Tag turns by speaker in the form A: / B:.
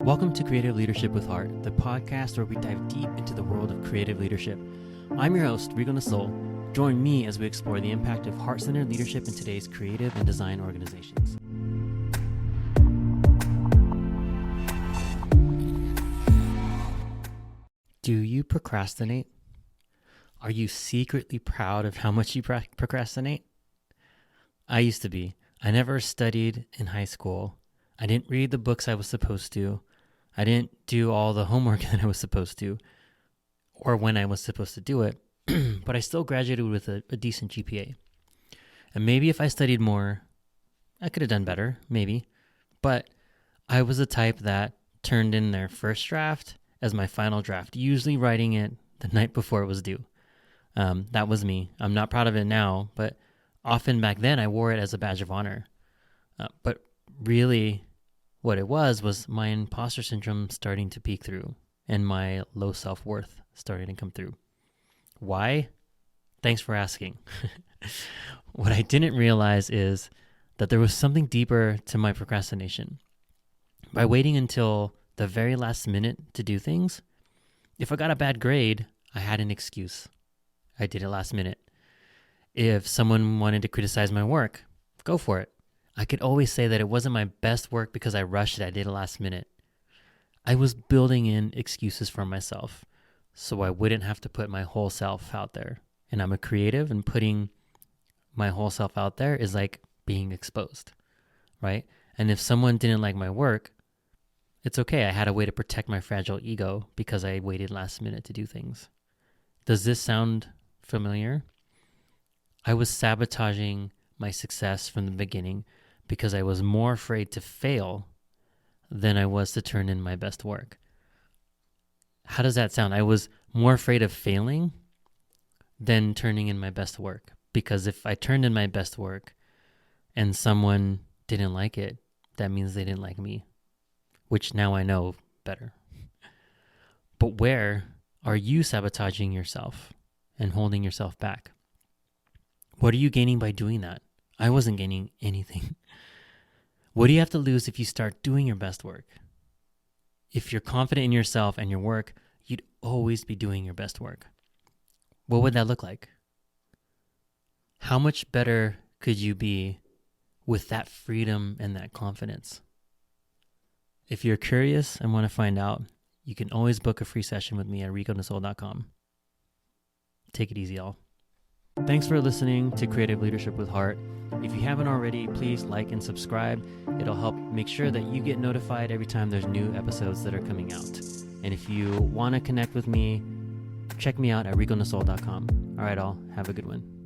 A: Welcome to Creative Leadership with Heart, the podcast where we dive deep into the world of creative leadership. I'm your host, Rico Nasol. Join me as we explore the impact of heart-centered leadership in today's creative and design organizations. Do you procrastinate? Are you secretly proud of how much you procrastinate? I used to be. I never studied in high school. I didn't read the books I was supposed to. I didn't do all the homework that I was supposed to, or when I was supposed to do it, but I still graduated with a decent GPA. And maybe if I studied more, I could have done better, maybe. But I was the type that turned in their first draft as my final draft, usually writing it the night before it was due. That was me. I'm not proud of it now, but often back then I wore it as a badge of honor. But really, what it was my imposter syndrome starting to peek through and my low self-worth starting to come through. Why? Thanks for asking. What I didn't realize is that there was something deeper to my procrastination. By waiting until the very last minute to do things, if I got a bad grade, I had an excuse. I did it last minute. If someone wanted to criticize my work, go for it. I could always say that it wasn't my best work because I rushed it. I did it last minute. I was building in excuses for myself so I wouldn't have to put my whole self out there. And I'm a creative, and putting my whole self out there is like being exposed, right? And if someone didn't like my work, it's okay. I had a way to protect my fragile ego because I waited last minute to do things. Does this sound familiar? I was sabotaging my success from the beginning because I was more afraid to fail than I was to turn in my best work. How does that sound? I was more afraid of failing than turning in my best work, because if I turned in my best work and someone didn't like it, that means they didn't like me, which now I know better. But where are you sabotaging yourself and holding yourself back? What are you gaining by doing that? I wasn't gaining anything. What do you have to lose if you start doing your best work? If you're confident in yourself and your work, you'd always be doing your best work. What would that look like? How much better could you be with that freedom and that confidence? If you're curious and want to find out, you can always book a free session with me at riconasol.com. Take it easy, y'all. Thanks for listening to Creative Leadership with Heart. If you haven't already, please like and subscribe. It'll help make sure that you get notified every time there's new episodes that are coming out. And if you want to connect with me, check me out at riconasol.com. All right, all. Have a good one.